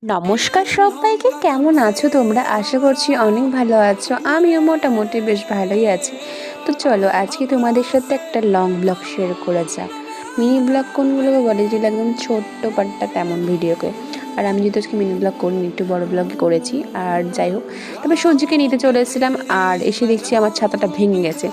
নমস্কার সবাইকে, কেমন আছো তোমরা? আশা করছি অনেক ভালো আছো। আমিও মোটামুটি বেশ ভালোই আছি। তো চলো আজকে তোমাদের সাথে একটা লং ব্লগ শেয়ার করা যাক। মিনি ব্লগ কোনগুলোকে বলে, যেগুলো একদম ছোট্ট পাট্টা তেমন ভিডিওকে। আর আমি যেহেতু আজকে মিনি ব্লগ করিনি, একটু বড় ব্লগই করেছি। আর যাই হোক, তবে সঞ্জিকে নিতে চলে এসেছিলাম আর এসে দেখছি আমার ছাতাটা ভেঙে গেছে।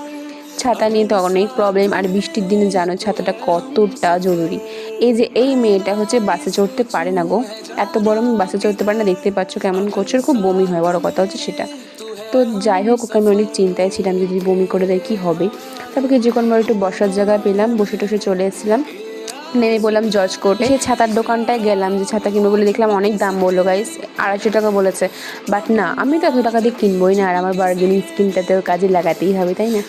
ছাতা নিয়ে তো অনেক প্রবলেম, আর বৃষ্টির দিনে জানো ছাতাটা কতটা জরুরি। এই যে এই মেয়েটা হচ্ছে বাসে চড়তে পারে না গো, এত বড় মেয়ে বাসে চড়তে পারে না, দেখতে পাচ্ছ কেমন করছে, ওর খুব বমি হয়, বড় কথা হচ্ছে সেটা। তো যাই হোক, ওকে আমি অনেক চিন্তায় ছিলাম যদি বমি করে দেয় কী হবে। তারপরে যে কোনোবার একটু বসার জায়গা পেলাম, বসে টসে চলে এসেছিলাম। নেমে বললাম জর্জ কোর্টে, সেই ছাতার দোকানটায় গেলাম, যে ছাতা কিনবো বলে দেখলাম অনেক দাম বললো গাইস, 250 টাকা বলেছে। বাট না, আমি তো এত টাকা দিয়ে কিনবোই না, আর আমার বার্গেনিং স্কিমটাতেও কাজে লাগাতেই হবে, তাই না?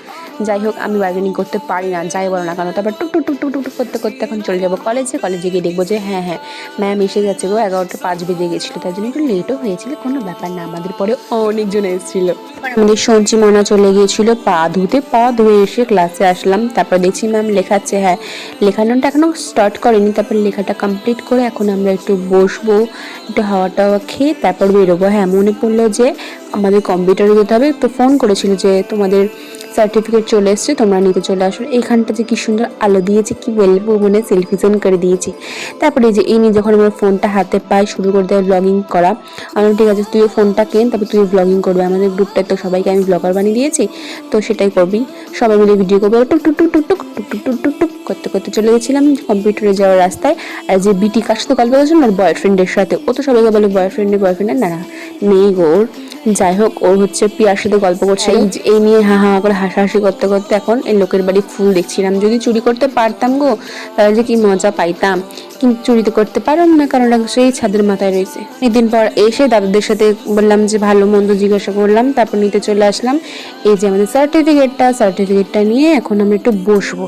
যাই হোক, আমি বার্গেনিং করতে পারি না, যাই বলো না কেন। তারপর টুক টুক টুক টুক টুক টুক করতে করতে এখন চলে যাবো কলেজে গিয়ে দেখবো যে হ্যাঁ হ্যাঁ ম্যাম এসে গেছে গো, 11:05 বেজে গেছিলো, তার জন্য একটু লেটও হয়েছিল, কোনো ব্যাপার না, আমাদের পরে অনেকজন এসেছিলো। আমাদের সঞ্চি মনা চলে গিয়েছিল পা ধুয়ে এসে ক্লাসে আসলাম। তারপর দেখছি ম্যাম লেখাচ্ছে, হ্যাঁ লেখানোটা এখনও স্টার্ট করেনি। তারপর লেখাটা কমপ্লিট করে এখন আমরা একটু বসবো, একটু হাওয়া টাওয়া খেয়ে তারপর বেরোবো। হ্যাঁ মনে পড়লো যে আমাদের কম্পিউটারে যেতে হবে, তো ফোন করেছিল যে তোমাদের সার্টিফিকেট চলে এসছে, তোমরা নিতে চলে আসো। এইখানটা যে কি সুন্দর আলো দিয়েছে, কি বলবো, মনে সেলফি জোন করে দিয়েছি। তারপরে যে এই নিয়ে যখন আমার ফোনটা হাতে পাই, শুরু করে দেয় ব্লগিং করা। আমি ঠিক আছে, তুইও ফোনটা কেন, তারপর তুই ব্লগিং করবে, আমাদের গ্রুপটায় তো সবাইকে আমি ব্লগার বানিয়ে দিয়েছি, তো সেটাই করবি, সবাই মিলে ভিডিও করবো। টুক টুক টুক টুক টুক টুক টুক টুক টুক টুক করতে করতে চলে গেছিলাম কম্পিউটারে যাওয়ার রাস্তায়। আর যে বিটি কার সাথে গল্প করছিল না, বয়ফ্রেন্ডের সাথে, ও তো সবাইকে বলে বয়ফ্রেন্ডের না না নেই গো ওর। যাই হোক, ও হচ্ছে পিয়ার সাথে গল্প করছে, এই নিয়ে হা হা করে হাসাহাসি করতে করতে এখন এই লোকের বাড়ি ফুল দেখছিলাম। যদি চুরি করতে পারতাম গো, তাহলে যে কি মজা পাইতাম, কিন্তু চুরি তো করতে পারলাম না, কারণ সেই ছাদের মাথায় রয়েছে। একদিন পর এসে দাদুদের সাথে বললাম যে ভালো মন্দ জিজ্ঞাসা করলাম, তারপর নিতে চলে আসলাম। এই যে আমাদের সার্টিফিকেটটা নিয়ে এখন আমরা একটু বসবো।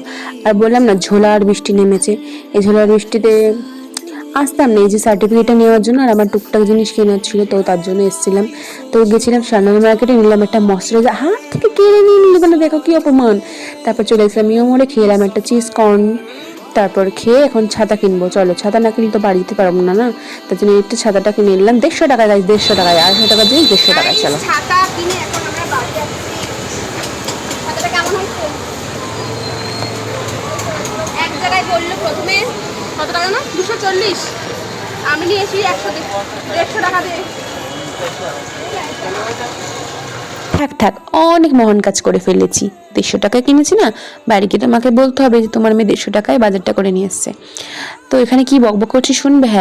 আর বললাম না, ঝোলার বৃষ্টি নেমেছে, এই ঝোলার বৃষ্টিতে আসতাম না এই যে সার্টিফিকেটটা নেওয়ার জন্য, আর আমার টুকটাক জিনিস কেনার ছিল, তো তার জন্য এসেছিলাম। তো গেছিলাম সান্নাল মার্কেটে, নিলাম একটা ময়শ্চারাইজার, হাত থেকে কেড়ে নিয়ে নিলে বলে দেখো কি অপমান। তারপর চলে এসেছিলাম ইও মোড়ে, খেলাম একটা চিজ কর্ন। তারপর খেয়ে এখন ছাতা কিনবো, চলো ছাতা না কিনলে তো বাড়ি যেতে পারবো না, না তার জন্য একটু ছাতাটা কিনে নিলাম 150 টাকায়, 150 টাকায়, 250 টাকা দিয়ে 150 টাকায়। চলো ছাতা কিনে এখন আমরা বাড়ি যাচ্ছি। ছাতাটা কেমন হয়েছে? এক জায়গায় বললো প্রথমে কত টাকা না, 240, আমি নিয়েছি 150 টাকা দিয়ে। থাক থাক, অনেক মহান কাজ করে ফেলেছি, 150 টাকায় কিনেছি না, বাড়ি গিয়ে তো মাকে বলতে হবে যে তোমার মেয়ে 150 টাকায় বাজারটা করে নিয়ে এসছে। তো এখানে কি বকবক করছি শুনবে? হ্যাঁ